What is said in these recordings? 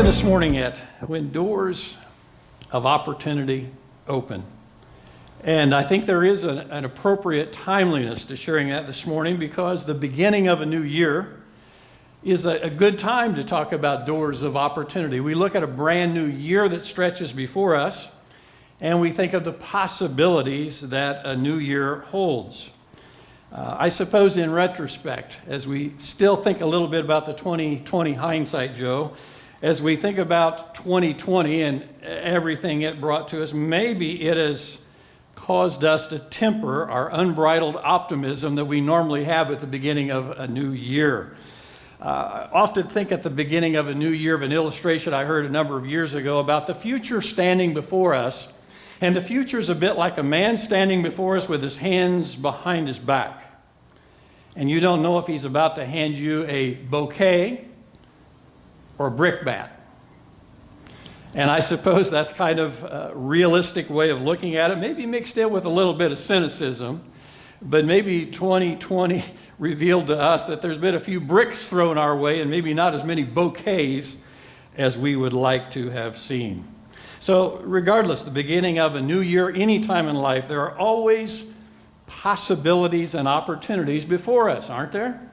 looking this morning at when doors of opportunity open. And I think there is an appropriate timeliness to sharing that this morning, because the beginning of a new year is a good time to talk about doors of opportunity. We look at a brand new year that stretches before us, and we think of the possibilities that a new year holds. I suppose in retrospect, as we still think a little bit about the 2020 hindsight, Joe, as we think about 2020 and everything it brought to us, maybe it has caused us to temper our unbridled optimism that we normally have at the beginning of a new year. I often think at the beginning of a new year of an illustration I heard a number of years ago about the future standing before us. And the future is a bit like a man standing before us with his hands behind his back. And you don't know if he's about to hand you a bouquet or a brickbat. And I suppose that's kind of a realistic way of looking at it, maybe mixed in with a little bit of cynicism. But maybe 2020 revealed to us that there's been a few bricks thrown our way and maybe not as many bouquets as we would like to have seen. So regardless, the beginning of a new year, any time in life, there are always possibilities and opportunities before us, aren't there?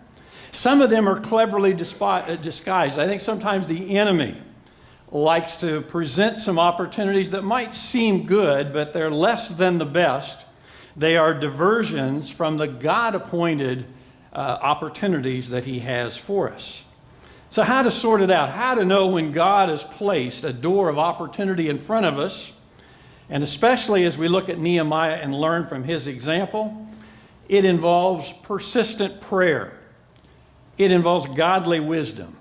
Some of them are cleverly disguised. I think sometimes the enemy likes to present some opportunities that might seem good, but they're less than the best. They are diversions from the God-appointed opportunities that he has for us. So how to sort it out, how to know when God has placed a door of opportunity in front of us, and especially as we look at Nehemiah and learn from his example, it involves persistent prayer. It involves godly wisdom.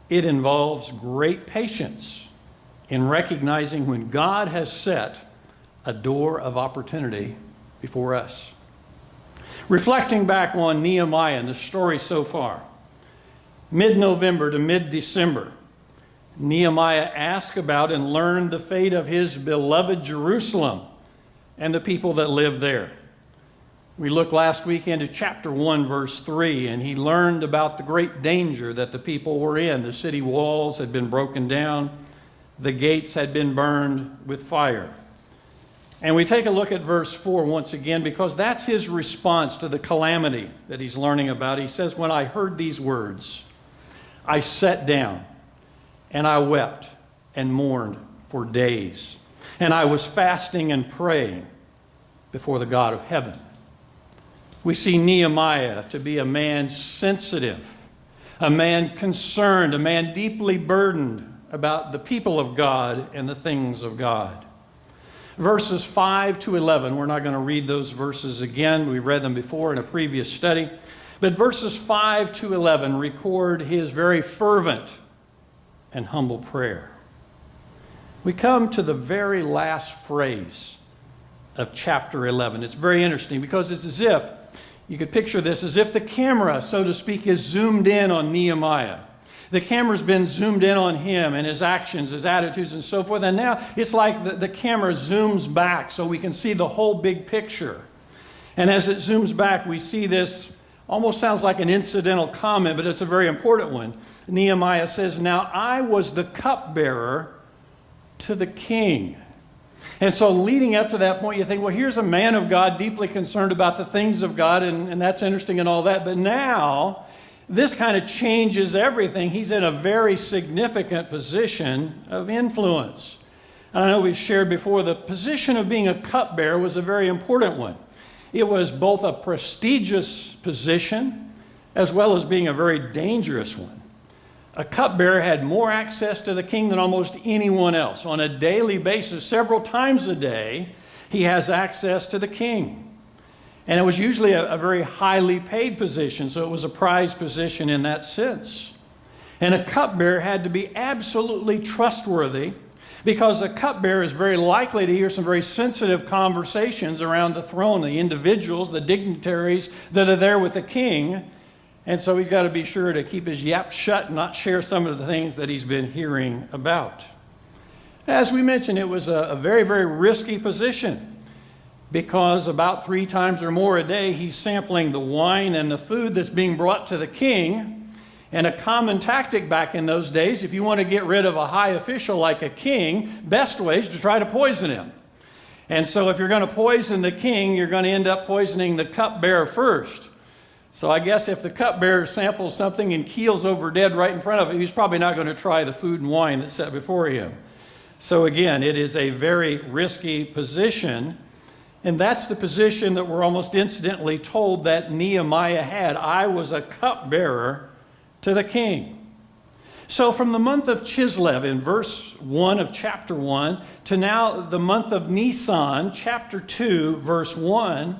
It involves great patience in recognizing when God has set a door of opportunity before us. Reflecting back on Nehemiah and the story so far, mid-November to mid-December, Nehemiah asked about and learned the fate of his beloved Jerusalem and the people that lived there. We looked last week into chapter 1, verse 3, and he learned about the great danger that the people were in. The city walls had been broken down. The gates had been burned with fire. And we take a look at verse 4 once again, because that's his response to the calamity that he's learning about. He says, "When I heard these words, I sat down and I wept and mourned for days. And I was fasting and praying before the God of heaven." We see Nehemiah to be a man sensitive, a man concerned, a man deeply burdened about the people of God and the things of God. Verses 5 to 11, we're not going to read those verses again. We've read them before in a previous study. But verses 5 to 11 record his very fervent and humble prayer. We come to the very last phrase of chapter 11. It's very interesting because it's as if, you could picture this as if the camera, so to speak, is zoomed in on Nehemiah. The camera's been zoomed in on him and his actions, his attitudes, and so forth. And now it's like the camera zooms back so we can see the whole big picture. And as it zooms back, we see this, almost sounds like an incidental comment, but it's a very important one. Nehemiah says, "Now I was the cupbearer to the king." And so leading up to that point, you think, well, here's a man of God deeply concerned about the things of God, and that's interesting and all that. But now, this kind of changes everything. He's in a very significant position of influence. And I know we've shared before, the position of being a cupbearer was a very important one. It was both a prestigious position as well as being a very dangerous one. A cupbearer had more access to the king than almost anyone else. On a daily basis, several times a day, he has access to the king. And it was usually a very highly paid position, so it was a prized position in that sense. And a cupbearer had to be absolutely trustworthy, because a cupbearer is very likely to hear some very sensitive conversations around the throne, the individuals, the dignitaries that are there with the king. And so he's got to be sure to keep his yap shut and not share some of the things that he's been hearing about. As we mentioned, it was a very, very risky position, because about 3 times or more a day, he's sampling the wine and the food that's being brought to the king. And a common tactic back in those days, if you want to get rid of a high official like a king, best way is to try to poison him. And so if you're going to poison the king, you're going to end up poisoning the cupbearer first. So I guess if the cupbearer samples something and keels over dead right in front of him, he's probably not going to try the food and wine that's set before him. So again, it is a very risky position. And that's the position that we're almost instantly told that Nehemiah had. I was a cupbearer to the king. So from the month of Chislev in verse 1 of chapter 1 to now the month of Nisan, chapter 2, verse 1,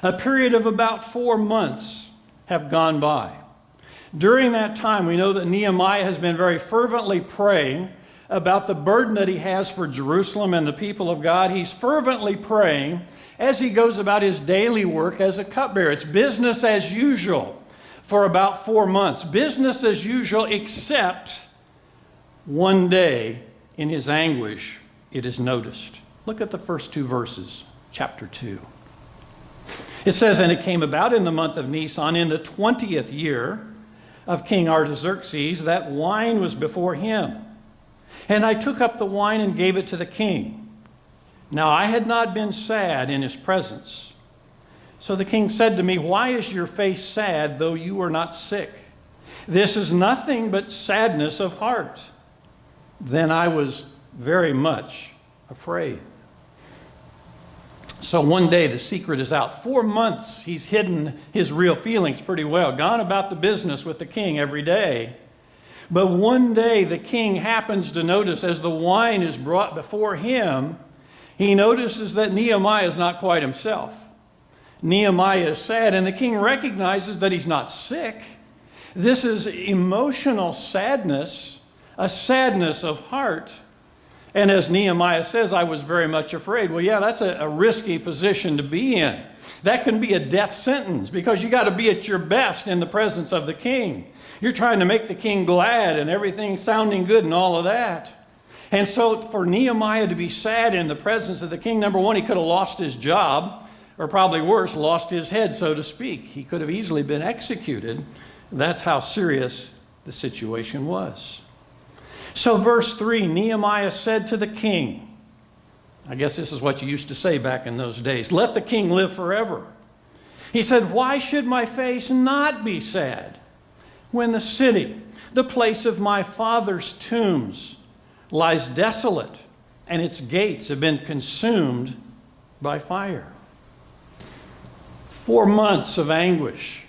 a period of about 4 months have gone by. During that time, we know that Nehemiah has been very fervently praying about the burden that he has for Jerusalem and the people of God. He's fervently praying as he goes about his daily work as a cupbearer. It's business as usual for about 4 months. Business as usual, except one day in his anguish, it is noticed. Look at the first 2 verses, chapter 2. It says, "And it came about in the month of Nisan, in the 20th year of King Artaxerxes, that wine was before him. And I took up the wine and gave it to the king. Now I had not been sad in his presence. So the king said to me, 'Why is your face sad, though you are not sick? This is nothing but sadness of heart.' Then I was very much afraid." So one day the secret is out. 4 months he's hidden his real feelings pretty well, gone about the business with the king every day. But one day the king happens to notice, as the wine is brought before him, he notices that Nehemiah is not quite himself. Nehemiah is sad, and the king recognizes that he's not sick. This is emotional sadness, a sadness of heart. And as Nehemiah says, I was very much afraid. Well, yeah, that's a risky position to be in. That can be a death sentence because you got to be at your best in the presence of the king. You're trying to make the king glad and everything sounding good and all of that. And so for Nehemiah to be sad in the presence of the king, number one, he could have lost his job, or probably worse, lost his head, so to speak. He could have easily been executed. That's how serious the situation was. So verse 3, Nehemiah said to the king, I guess this is what you used to say back in those days, "Let the king live forever." He said, "Why should my face not be sad when the city, the place of my father's tombs, lies desolate and its gates have been consumed by fire?" 4 months of anguish.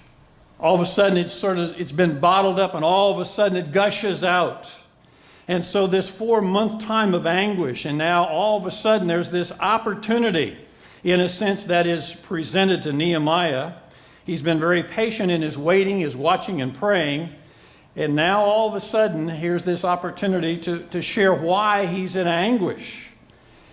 All of a sudden it's been bottled up, and all of a sudden it gushes out. And so this 4-month time of anguish, and now all of a sudden there's this opportunity, in a sense, that is presented to Nehemiah. He's been very patient in his waiting, his watching and praying. And now all of a sudden, here's this opportunity to share why he's in anguish.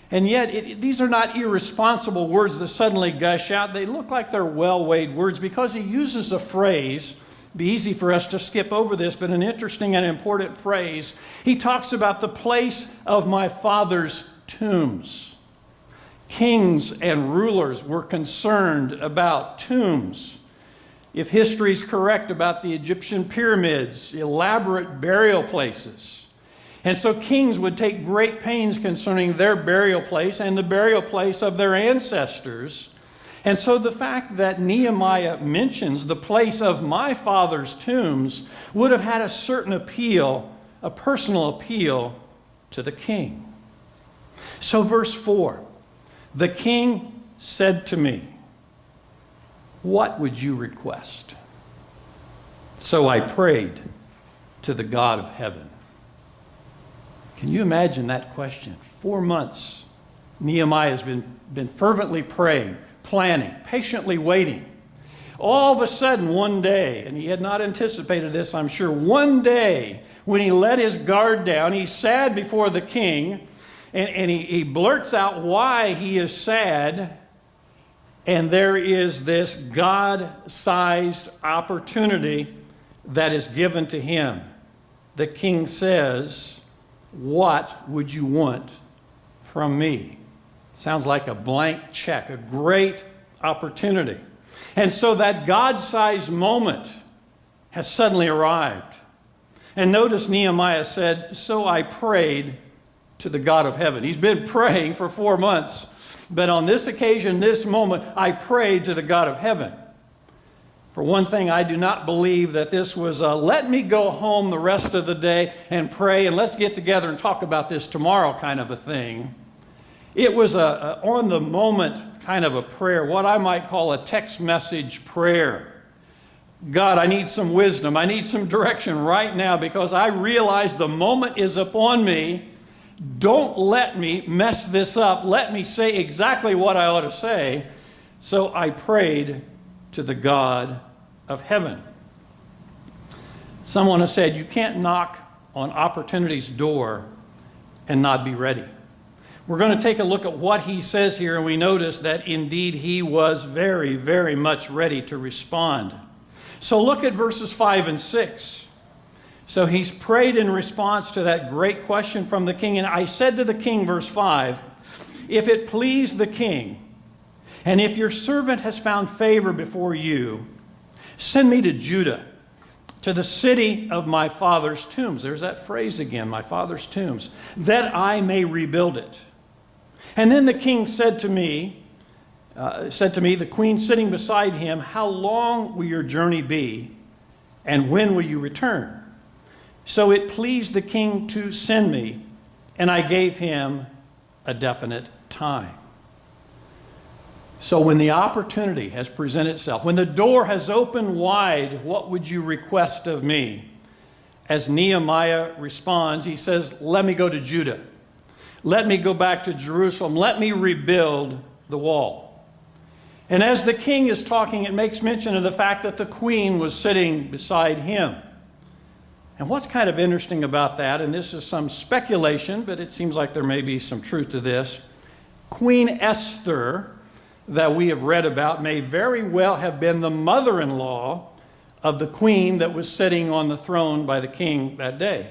And yet, these are not irresponsible words that suddenly gush out. They look like they're well-weighed words because he uses a phrase. It'd be easy for us to skip over this, but an interesting and important phrase. He talks about the place of my father's tombs. Kings and rulers were concerned about tombs. If history is correct about the Egyptian pyramids, elaborate burial places. And so kings would take great pains concerning their burial place and the burial place of their ancestors. And so the fact that Nehemiah mentions the place of my father's tombs would have had a certain appeal, a personal appeal to the king. So verse 4, the king said to me, "What would you request?" So I prayed to the God of heaven. Can you imagine that question? 4 months, Nehemiah has been fervently praying, planning, patiently waiting. All of a sudden, one day, and he had not anticipated this, I'm sure, one day when he let his guard down, he's sad before the king, and he blurts out why he is sad. And there is this God-sized opportunity that is given to him. The king says, "What would you want from me?" Sounds like a blank check, a great opportunity. And so that God-sized moment has suddenly arrived. And notice Nehemiah said, "So I prayed to the God of heaven." He's been praying for 4 months, but on this occasion, this moment, I prayed to the God of heaven. For one thing, I do not believe that this was a let me go home the rest of the day and pray and let's get together and talk about this tomorrow kind of a thing. It was a on the moment kind of a prayer, what I might call a text message prayer. God, I need some wisdom. I need some direction right now because I realize the moment is upon me. Don't let me mess this up. Let me say exactly what I ought to say. So I prayed to the God of heaven. Someone has said, you can't knock on opportunity's door and not be ready. We're going to take a look at what he says here, and we notice that indeed he was very, very much ready to respond. So look at verses 5 and 6. So he's prayed in response to that great question from the king. And I said to the king, verse 5, if it please the king, and if your servant has found favor before you, send me to Judah, to the city of my father's tombs. There's that phrase again, my father's tombs, that I may rebuild it. And then the king said to me, the queen sitting beside him, how long will your journey be, and when will you return? So it pleased the king to send me, and I gave him a definite time. So when the opportunity has presented itself, when the door has opened wide, what would you request of me? As Nehemiah responds, he says, let me go to Judah. Let me go back to Jerusalem. Let me rebuild the wall. And as the king is talking, it makes mention of the fact that the queen was sitting beside him. And what's kind of interesting about that, and this is some speculation, but it seems like there may be some truth to this, Queen Esther, that we have read about, may very well have been the mother-in-law of the queen that was sitting on the throne by the king that day.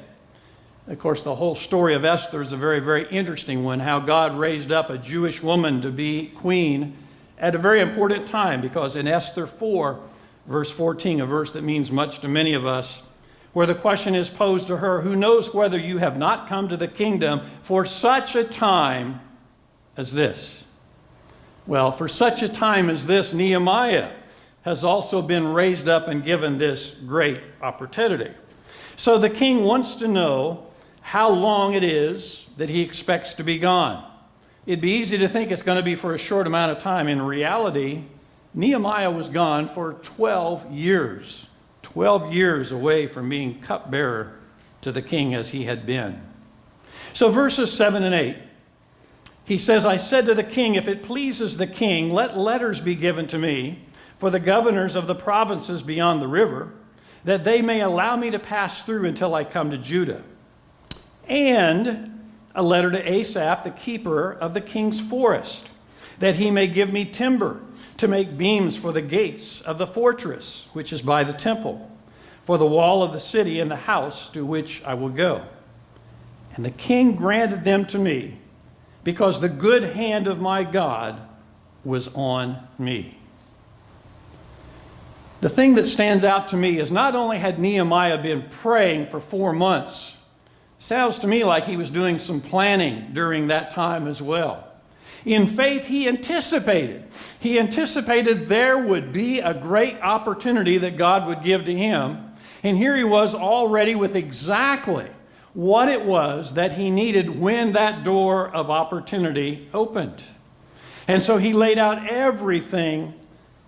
Of course, the whole story of Esther is a very, very interesting one, how God raised up a Jewish woman to be queen at a very important time, because in Esther 4, verse 14, a verse that means much to many of us, where the question is posed to her, who knows whether you have not come to the kingdom for such a time as this? Well, for such a time as this, Nehemiah has also been raised up and given this great opportunity. So the king wants to know how long it is that he expects to be gone. It'd be easy to think it's going to be for a short amount of time. In reality, Nehemiah was gone for 12 years. 12 years away from being cupbearer to the king as he had been. So verses 7 and 8. He says, I said to the king, if it pleases the king, let letters be given to me for the governors of the provinces beyond the river, that they may allow me to pass through until I come to Judah. And a letter to Asaph, the keeper of the king's forest, that he may give me timber to make beams for the gates of the fortress, which is by the temple, for the wall of the city and the house to which I will go. And the king granted them to me, because the good hand of my God was on me. The thing that stands out to me is not only had Nehemiah been praying for 4 months, sounds to me like he was doing some planning during that time as well. In faith, he anticipated there would be a great opportunity that God would give to him. And here he was already with exactly what it was that he needed when that door of opportunity opened. And so he laid out everything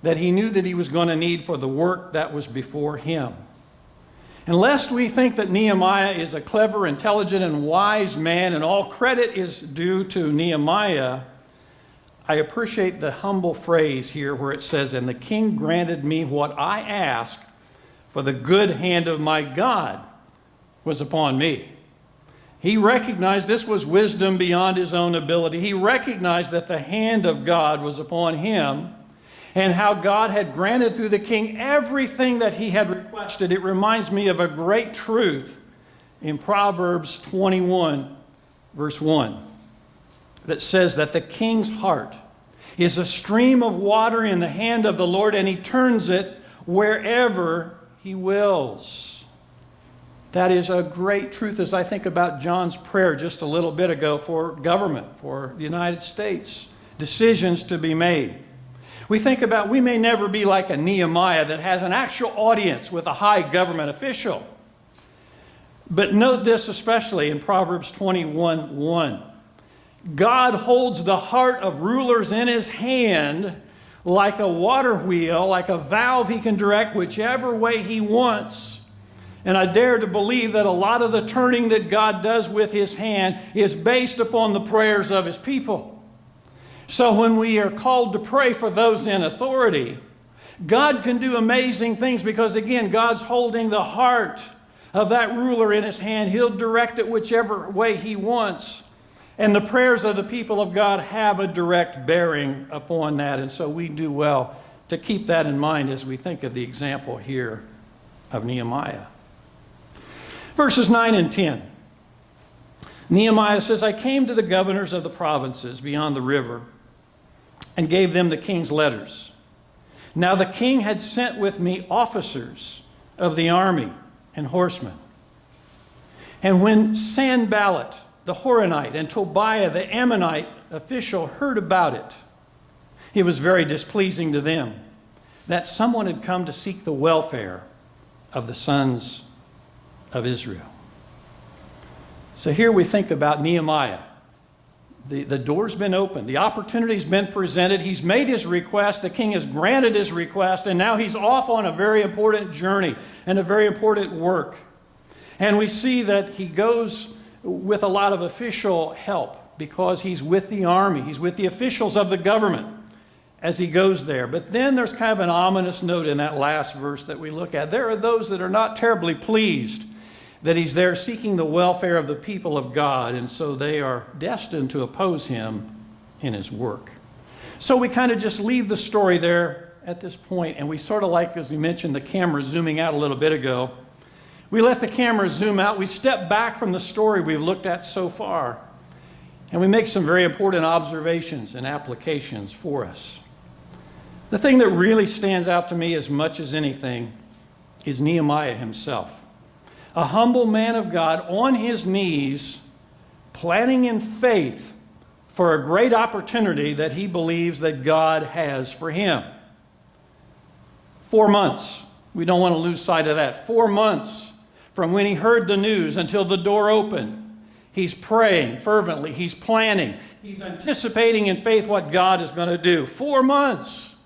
that he knew that he was going to need for the work that was before him. And lest we think that Nehemiah is a clever, intelligent, and wise man, and all credit is due to Nehemiah, I appreciate the humble phrase here where it says, and the king granted me what I asked, for the good hand of my God was upon me. He recognized this was wisdom beyond his own ability. He recognized that the hand of God was upon him and how God had granted through the king everything that he had requested. It reminds me of a great truth in Proverbs 21, verse 1, that says that the king's heart is a stream of water in the hand of the Lord, and he turns it wherever he wills. That is a great truth as I think about John's prayer just a little bit ago for government, for the United States, decisions to be made. We think about we may never be like a Nehemiah that has an actual audience with a high government official. But note this especially in Proverbs 21:1. God holds the heart of rulers in his hand like a water wheel, like a valve he can direct whichever way he wants. And I dare to believe that a lot of the turning that God does with his hand is based upon the prayers of his people. So when we are called to pray for those in authority, God can do amazing things because, again, God's holding the heart of that ruler in his hand. He'll direct it whichever way he wants. And the prayers of the people of God have a direct bearing upon that. And so we do well to keep that in mind as we think of the example here of Nehemiah. Verses 9 and 10. Nehemiah says, I came to the governors of the provinces beyond the river and gave them the king's letters. Now the king had sent with me officers of the army and horsemen. And when Sanballat, the Horonite, and Tobiah, the Ammonite official, heard about it, it was very displeasing to them that someone had come to seek the welfare of the sons of Israel. So here we think about Nehemiah. The door's been opened. The opportunity's been presented. He's made his request. The king has granted his request. And now he's off on a very important journey and a very important work. And we see that he goes with a lot of official help because he's with the army. He's with the officials of the government as he goes there. But then there's kind of an ominous note in that last verse that we look at. There are those that are not terribly pleased that he's there seeking the welfare of the people of God, and so they are destined to oppose him in his work. So we kind of just leave the story there at this point, and we sort of like, as we mentioned, the camera zooming out a little bit ago. We let the camera zoom out. We step back from the story we've looked at so far, and we make some very important observations and applications for us. The thing that really stands out to me as much as anything is Nehemiah himself. A humble man of God on his knees, planning in faith for a great opportunity that he believes that God has for him. 4 months. We don't want to lose sight of that. 4 months from when he heard the news until the door opened. He's praying fervently. He's planning. He's anticipating in faith what God is going to do. 4 months.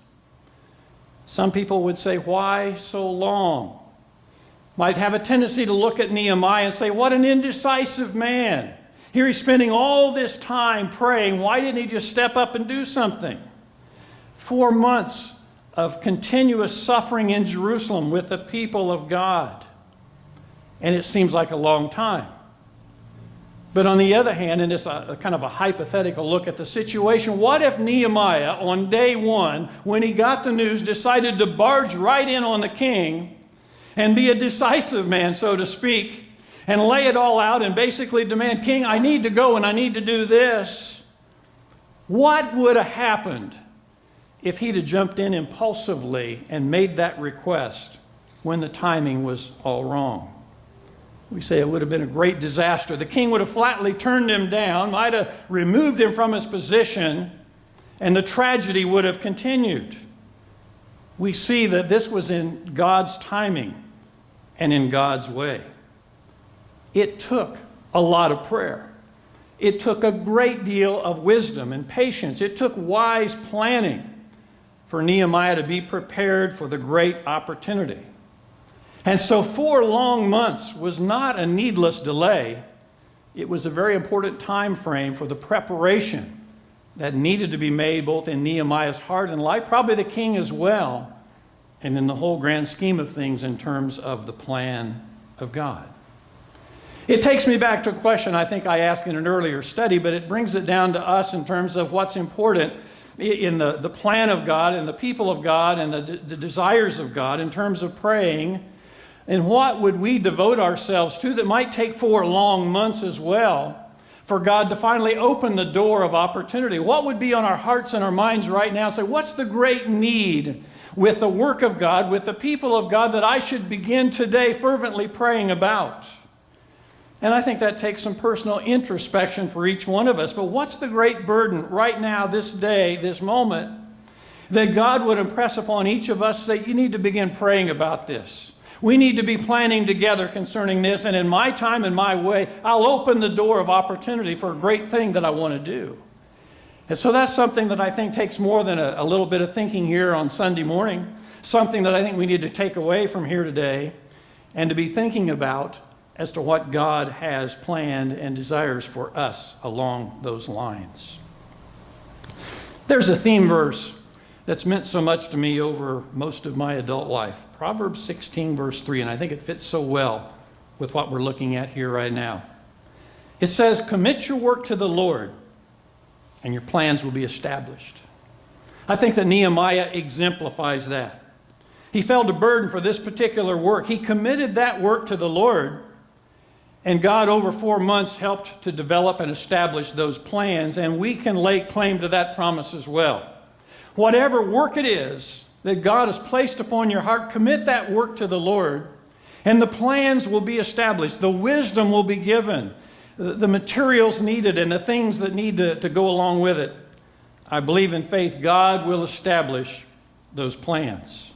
Some people would say, why so long? Might have a tendency to look at Nehemiah and say, what an indecisive man. Here he's spending all this time praying. Why didn't he just step up and do something? 4 months of continuous suffering in Jerusalem with the people of God. And it seems like a long time. But on the other hand, and it's a kind of a hypothetical look at the situation, what if Nehemiah on day one, when he got the news, decided to barge right in on the king and be a decisive man, so to speak, and lay it all out and basically demand, King, I need to go and I need to do this. What would have happened if he'd have jumped in impulsively and made that request when the timing was all wrong? We say it would have been a great disaster. The king would have flatly turned him down, might have removed him from his position, and the tragedy would have continued. We see that this was in God's timing and in God's way. It took a lot of prayer. It took a great deal of wisdom and patience. It took wise planning for Nehemiah to be prepared for the great opportunity. And so 4 long months was not a needless delay. It was a very important time frame for the preparation that needed to be made both in Nehemiah's heart and life, probably the king as well, and in the whole grand scheme of things in terms of the plan of God. It takes me back to a question I think I asked in an earlier study, but it brings it down to us in terms of what's important in the plan of God and the people of God and the desires of God in terms of praying. And what would we devote ourselves to that might take 4 long months as well for God to finally open the door of opportunity? What would be on our hearts and our minds right now? Say, what's the great need? with the work of God, with the people of God that I should begin today fervently praying about. And I think that takes some personal introspection for each one of us. But what's the great burden right now, this day, this moment, that God would impress upon each of us, say, you need to begin praying about this. We need to be planning together concerning this, and in my time and my way, I'll open the door of opportunity for a great thing that I want to do. And so that's something that I think takes more than a little bit of thinking here on Sunday morning, something that I think we need to take away from here today and to be thinking about as to what God has planned and desires for us along those lines. There's a theme verse that's meant so much to me over most of my adult life. Proverbs 16, verse 3, and I think it fits so well with what we're looking at here right now. It says, commit your work to the Lord, and your plans will be established. I think that Nehemiah exemplifies that. He felt a burden for this particular work. He committed that work to the Lord, and God over 4 months helped to develop and establish those plans, and we can lay claim to that promise as well. Whatever work it is that God has placed upon your heart, commit that work to the Lord, and the plans will be established. The wisdom will be given, the materials needed, and the things that need to go along with it. I believe in faith God will establish those plans.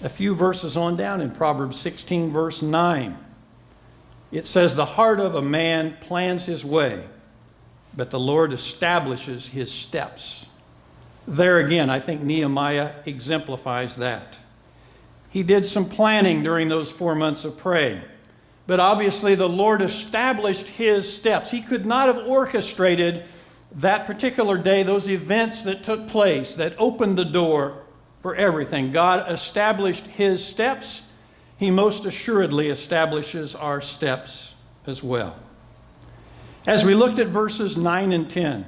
A few verses on down in Proverbs 16, verse 9, it says, the heart of a man plans his way, but the Lord establishes his steps. There again, I think Nehemiah exemplifies that. He did some planning during those 4 months of praying, but obviously the Lord established his steps. He could not have orchestrated that particular day, those events that took place, that opened the door for everything. God established his steps. He most assuredly establishes our steps as well. As we looked at verses 9 and 10,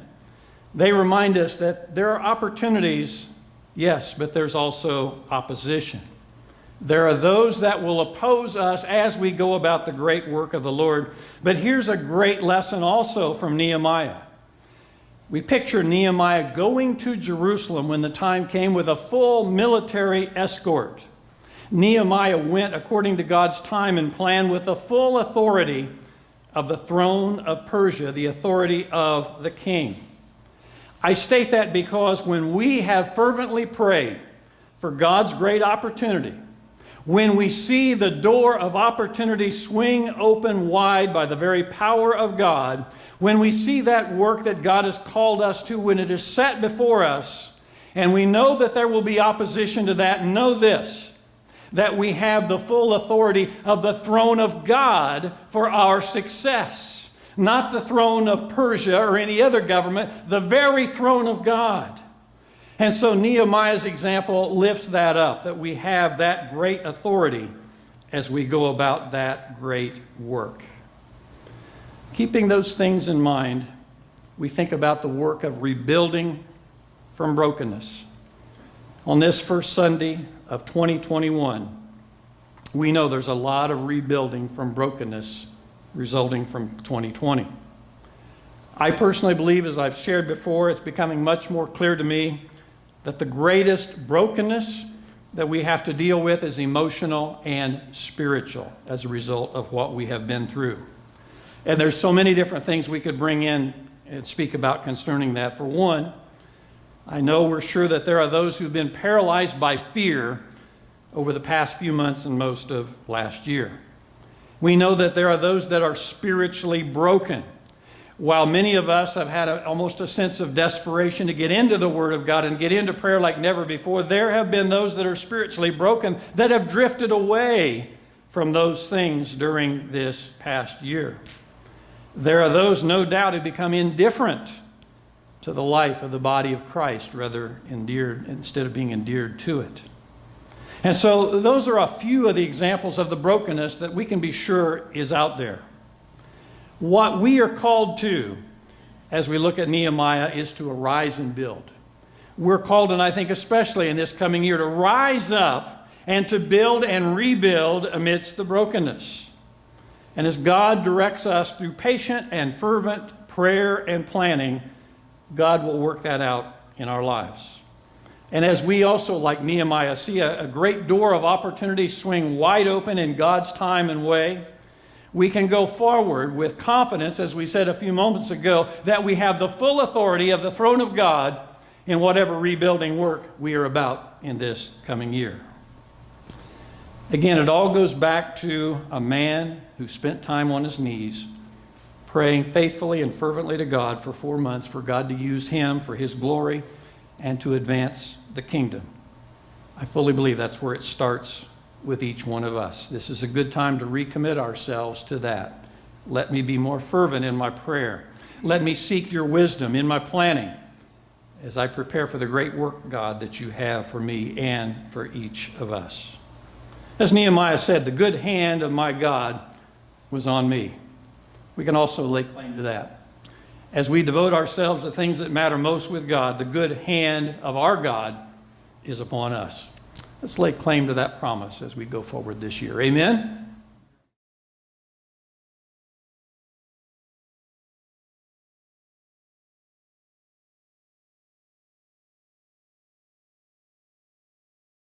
they remind us that there are opportunities, yes, but there's also opposition. There are those that will oppose us as we go about the great work of the Lord. But here's a great lesson also from Nehemiah. We picture Nehemiah going to Jerusalem when the time came with a full military escort. Nehemiah went according to God's time and plan with the full authority of the throne of Persia, the authority of the king. I state that because when we have fervently prayed for God's great opportunity, when we see the door of opportunity swing open wide by the very power of God, when we see that work that God has called us to, when it is set before us, and we know that there will be opposition to that, know this, that we have the full authority of the throne of God for our success. Not the throne of Persia or any other government, the very throne of God. And so Nehemiah's example lifts that up, that we have that great authority as we go about that great work. Keeping those things in mind, we think about the work of rebuilding from brokenness. On this first Sunday of 2021, we know there's a lot of rebuilding from brokenness resulting from 2020. I personally believe, as I've shared before, it's becoming much more clear to me that the greatest brokenness that we have to deal with is emotional and spiritual as a result of what we have been through. And there's so many different things we could bring in and speak about concerning that. For one, I know we're sure that there are those who've been paralyzed by fear over the past few months and most of last year. We know that there are those that are spiritually broken. While many of us have had almost a sense of desperation to get into the Word of God and get into prayer like never before, there have been those that are spiritually broken that have drifted away from those things during this past year. There are those, no doubt, who become indifferent to the life of the body of Christ, rather endeared instead of being endeared to it. And so those are a few of the examples of the brokenness that we can be sure is out there. What we are called to, as we look at Nehemiah, is to arise and build. We're called, and I think especially in this coming year, to rise up and to build and rebuild amidst the brokenness. And as God directs us through patient and fervent prayer and planning, God will work that out in our lives. And as we also, like Nehemiah, see a great door of opportunity swing wide open in God's time and way, we can go forward with confidence, as we said a few moments ago, that we have the full authority of the throne of God in whatever rebuilding work we are about in this coming year. Again, it all goes back to a man who spent time on his knees, praying faithfully and fervently to God for 4 months for God to use him for his glory and to advance the kingdom. I fully believe that's where it starts with each one of us. This is a good time to recommit ourselves to that. Let me be more fervent in my prayer. Let me seek your wisdom in my planning as I prepare for the great work, God, that you have for me and for each of us. As Nehemiah said, the good hand of my God was on me. We can also lay claim to that. As we devote ourselves to things that matter most with God, the good hand of our God is upon us. Let's lay claim to that promise as we go forward this year. Amen?